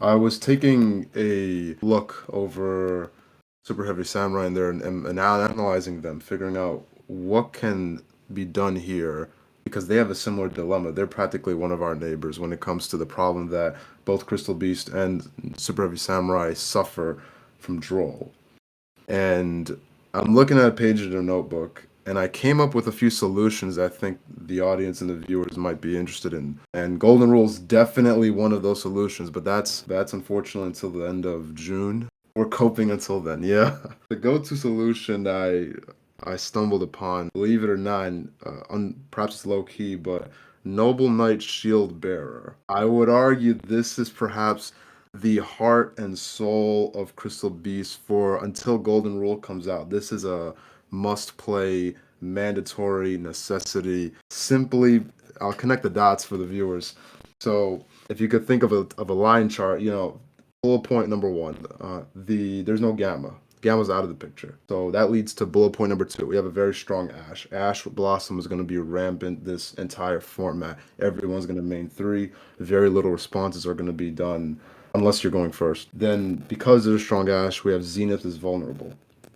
I was taking a look over Super Heavy Samurai in there and analyzing them, figuring out what can be done here because they have a similar dilemma. They're practically one of our neighbors when it comes to the problem that both Crystal Beast and Super Heavy Samurai suffer from droll. And I'm looking at a page in their notebook, and I came up with a few solutions I think the audience and the viewers might be interested in. And Golden Rule is definitely one of those solutions, but that's unfortunately until the end of June. We're coping until then, yeah. The go-to solution I stumbled upon, believe it or not, perhaps it's low key, but Noble Knight Shield Bearer. I would argue this is perhaps the heart and soul of Crystal Beast for until Golden Rule comes out. This is a must play, mandatory necessity. Simply, I'll connect the dots for the viewers. So, if you could think of a line chart, bullet point number one, there's no gamma. Gamma's out of the picture. So that leads to bullet point number two. We have a very strong Ash. Ash Blossom is going to be rampant this entire format. Everyone's going to main three. Very little responses are going to be done unless you're going first. Then, because there's a strong Ash, we have Zenith is vulnerable.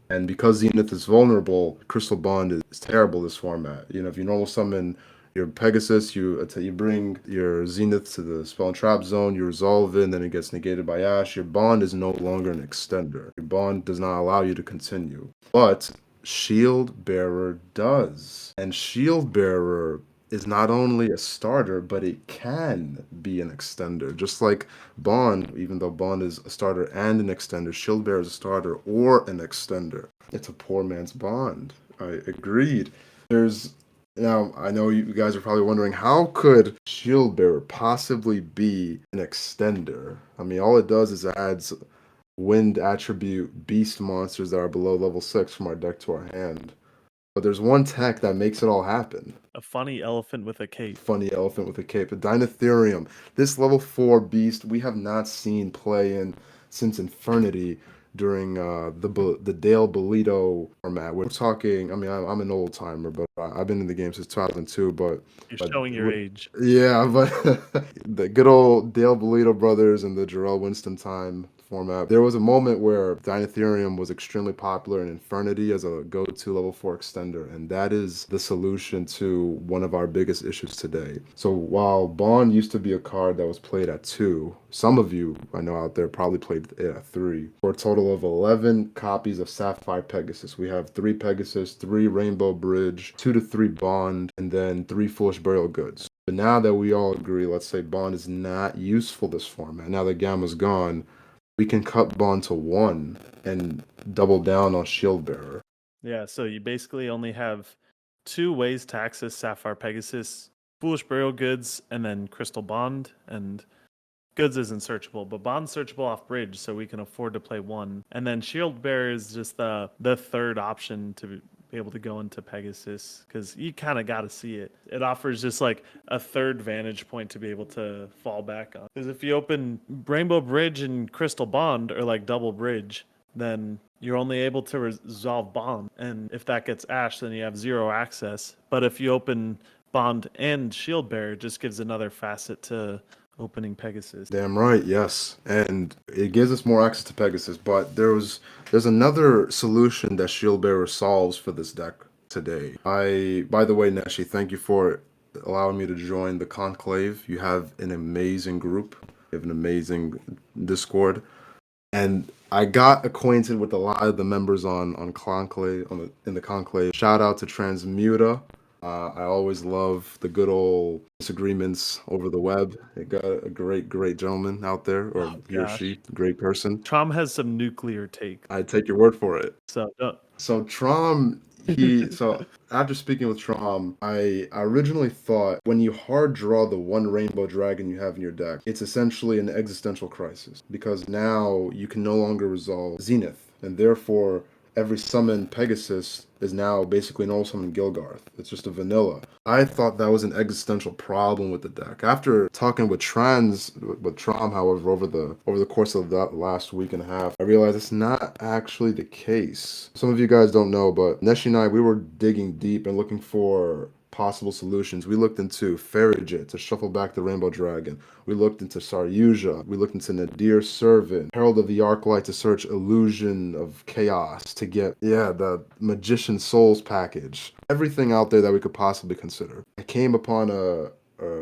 And because Zenith is vulnerable, Crystal Bond is terrible this format. If you normal summon your Pegasus, you bring your Zenith to the spell and trap zone, you resolve it, and then it gets negated by Ash. Your Bond is no longer an extender. Your Bond does not allow you to continue. But Shield Bearer does. And Shield Bearer is not only a starter, but it can be an extender. Just like Bond, even though Bond is a starter and an extender, Shield Bearer is a starter or an extender. It's a poor man's Bond. I agreed. Now, I know you guys are probably wondering, how could Shield Bearer possibly be an extender? I mean, all it does is adds wind attribute beast monsters that are below level 6 from our deck to our hand. But there's one tech that makes it all happen. A funny elephant with a cape. Funny elephant with a cape. A Dinotherium. This level 4 beast we have not seen play in since Infernity during the Dale Bolito format. We're talking, I mean, I'm an old timer, but I've been in the game since 2002, You're showing your age. yeah, but the good old Dale Bolito brothers and the Jarrell Winston time format. There was a moment where Dinotherium was extremely popular in Infernity as a go-to level 4 extender, and that is the solution to one of our biggest issues today. So while Bond used to be a card that was played at 2, some of you I know out there probably played it at 3, for a total of 11 copies of Sapphire Pegasus. We have 3 Pegasus, 3 Rainbow Bridge, 2 to 3 Bond, and then 3 Foolish Burial Goods. But now that we all agree, let's say Bond is not useful this format, now that Gamma's gone, we can cut Bond to 1 and double down on Shield Bearer. Yeah, so you basically only have 2 ways to access Sapphire Pegasus: Foolish Burial Goods and then Crystal Bond. And Goods isn't searchable, but Bond's searchable off bridge, so we can afford to play 1. And then Shield Bearer is just the third option to be able to go into Pegasus, because you kind of got to see it. It offers just like a third vantage point to be able to fall back on. Because if you open Rainbow Bridge and Crystal Bond, or like double bridge, then you're only able to resolve Bond. And if that gets Ash, then you have 0 access. But if you open Bond and Shield Bearer, it just gives another facet to opening Pegasus. Damn right, yes. And it gives us more access to Pegasus, but there's another solution that Shield Bearer solves for this deck today. By the way, Neshi, thank you for allowing me to join the Conclave. You have an amazing group. You have an amazing Discord. And I got acquainted with a lot of the members on Conclave, in the Conclave. Shout out to Transmuta. I always love the good old disagreements over the web. It got a great gentleman out there, or he or she, great person. Trom has some nuclear take. I take your word for it. So Trom, so after speaking with Trom, I originally thought when you hard draw the 1 rainbow dragon you have in your deck, it's essentially an existential crisis, because now you can no longer resolve Zenith, and therefore every summon Pegasus is now basically an old summon Gilgarth. It's just a vanilla. I thought that was an existential problem with the deck. After talking with Trom, however, over the course of that last week and a half, I realized it's not actually the case. Some of you guys don't know, but Neshi and I, we were digging deep and looking for possible solutions. We looked into Farragut to shuffle back the Rainbow Dragon. We looked into Saryuja. We looked into Nadir Servant, Herald of the Arclight to search Illusion of Chaos to get, the Magician Souls package. Everything out there that we could possibly consider. I came upon a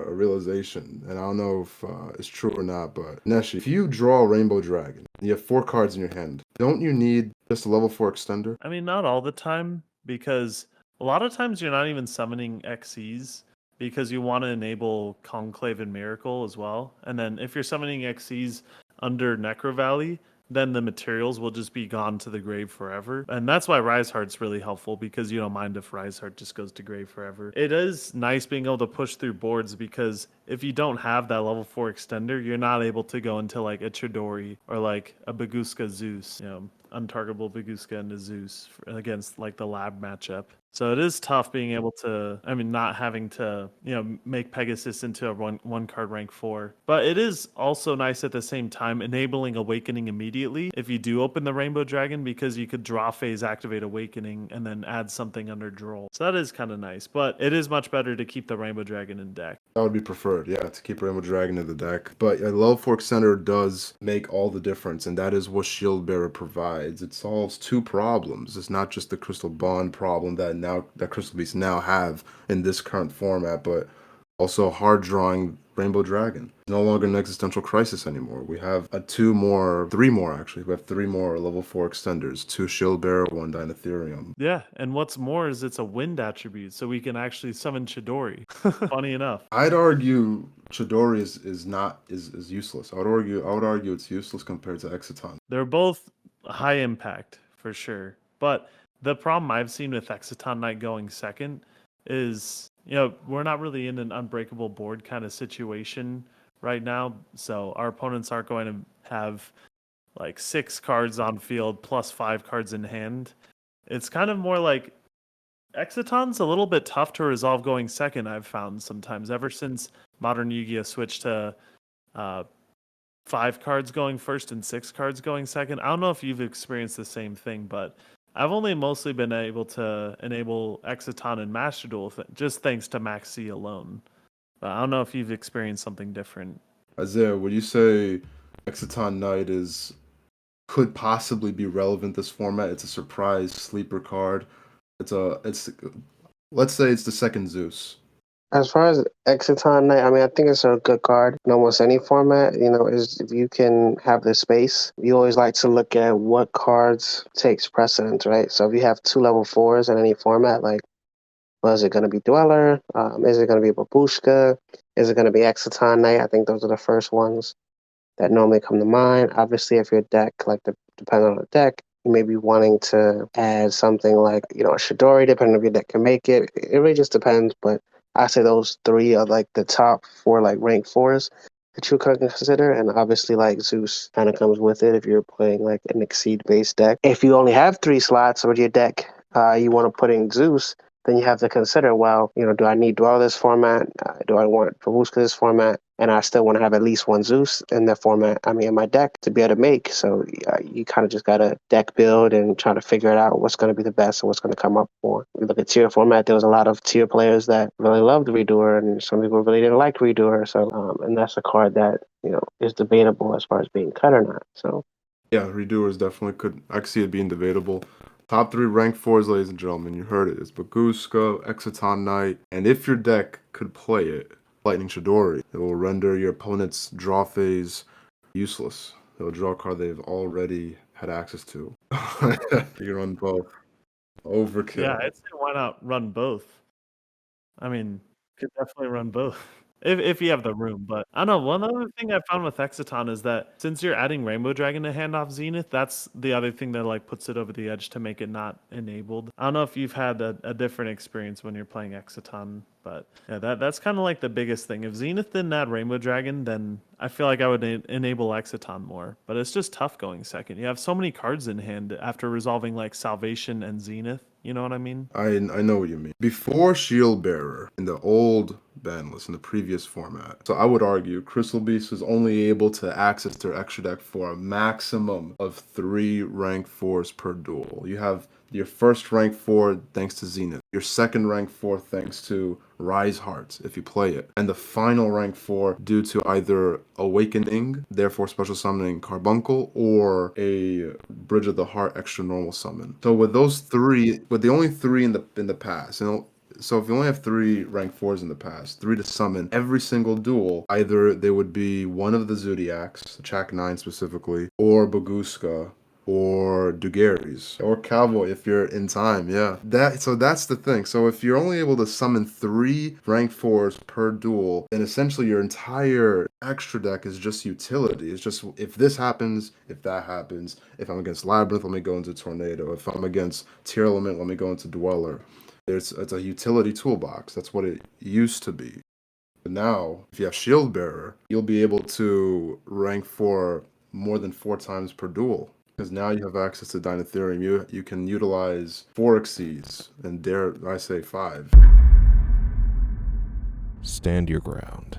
realization, and I don't know if it's true or not, but Neshi, if you draw a Rainbow Dragon, and you have 4 cards in your hand, don't you need just a level 4 extender? I mean, not all the time, because a lot of times you're not even summoning XCs because you want to enable Conclave and Miracle as well. And then if you're summoning XCs under Necro Valley, then the materials will just be gone to the grave forever. And that's why Rise Heart's really helpful, because you don't mind if Rise Heart just goes to grave forever. It is nice being able to push through boards, because if you don't have that level 4 extender, you're not able to go into like a Chidori or like a Baguska Zeus, untargetable Baguska into Zeus against like the lab matchup. So it is tough being able to, not having to, make Pegasus into a one card rank 4. But it is also nice at the same time enabling Awakening immediately if you do open the Rainbow Dragon, because you could draw phase, activate Awakening, and then add something under Droll. So that is kind of nice. But it is much better to keep the Rainbow Dragon in deck. That would be preferred, to keep Rainbow Dragon in the deck. But a level 4 extender does make all the difference, and that is what Shield Bearer provides. It solves 2 problems. It's not just the Crystal Bond problem that Crystal Beasts now have in this current format, but also hard drawing Rainbow Dragon. It's no longer an existential crisis anymore. We have 3 more actually. We have 3 more level 4 extenders: 2 Shield Bearer, 1 Dinotherium. Yeah, and what's more is it's a wind attribute, so we can actually summon Chidori. Funny enough. I'd argue Chidori is useless. I would argue it's useless compared to Exiton. They're both high impact for sure, but the problem I've seen with Exiton Knight going second is, we're not really in an unbreakable board kind of situation right now. So our opponents aren't going to have like 6 cards on field plus 5 cards in hand. It's kind of more like Exiton's a little bit tough to resolve going second, I've found sometimes, ever since Modern Yu-Gi-Oh! Switched to 5 cards going first and 6 cards going second. I don't know if you've experienced the same thing, but I've only mostly been able to enable Exiton and Master Duel just thanks to Max C alone. But I don't know if you've experienced something different. Isaiah, would you say Exiton Knight could possibly be relevant this format? It's a surprise sleeper card. Let's say it's the second Zeus. As far as Exiton Knight, I think it's a good card in almost any format. Is if you can have the space, you always like to look at what cards takes precedence, right? So if you have 2 level 4s in any format, like, is it going to be Dweller? Is it going to be Babushka? Is it going to be Exiton Knight? I think those are the first ones that normally come to mind. Obviously, if your deck, depending on the deck, you may be wanting to add something like, a Shidori, depending if your deck can make it. It really just depends, but I say those 3 are like the top 4 like rank 4s that you can consider, and obviously like Zeus kind of comes with it if you're playing like an Exceed based deck. If you only have 3 slots with your deck, you want to put in Zeus, then you have to consider, do I need Dweller this format? Do I want Babushka this format? And I still want to have at least 1 Zeus in the format, in my deck to be able to make. So you kind of just got to deck build and try to figure it out what's going to be the best and what's going to come up for. We look at tier format, there was a lot of tier players that really loved Redoer, and some people really didn't like Redoer. So, and that's a card that, is debatable as far as being cut or not. So, yeah, Redoers definitely could. I could see it being debatable. Top 3 rank 4s, ladies and gentlemen. You heard it. It's Baguska, Exiton Knight, and if your deck could play it, Lightning Chidori. It will render your opponent's draw phase useless. They'll draw a card they've already had access to. You can run both. Overkill. Yeah, I'd say why not run both? Could definitely run both. If you have the room, but I don't know. One other thing I found with Exiton is that since you're adding Rainbow Dragon to hand off Zenith, that's the other thing that like puts it over the edge to make it not enabled. I don't know if you've had a different experience when you're playing Exiton, but yeah, that's kind of like the biggest thing. If Zenith didn't add Rainbow Dragon, then I feel like I would enable Exiton more. But it's just tough going second. You have so many cards in hand after resolving like Salvation and Zenith. You know what I mean? I know what you mean. Before Shield Bearer, in the old ban list in the previous format. So I would argue Crystal Beast is only able to access their extra deck for a maximum of 3 rank 4s per duel. You have your first rank 4 thanks to Zenith, your second rank 4 thanks to Rise Hearts if you play it, and the final rank 4 due to either Awakening, therefore special summoning Carbuncle, or a Bridge of the Heart extra normal summon. So with those 3, with the only 3 in the past, so if you only have 3 rank 4s in the past, 3 to summon every single duel, either they would be one of the Zodiacs, Chak 9 specifically, or Baguska, or Dugaries, or Cowboy if you're in time, yeah. So that's the thing. So if you're only able to summon 3 rank 4s per duel, then essentially your entire extra deck is just utility. It's just, if this happens, if that happens. If I'm against Labyrinth, let me go into Tornado. If I'm against Tear Element, let me go into Dweller. It's a utility toolbox. That's what it used to be. But now, if you have Shield Bearer, you'll be able to rank 4 more than 4 times per duel. Because now you have access to Dinotherium. You can utilize 4 Xyz, and dare I say 5. Stand your ground.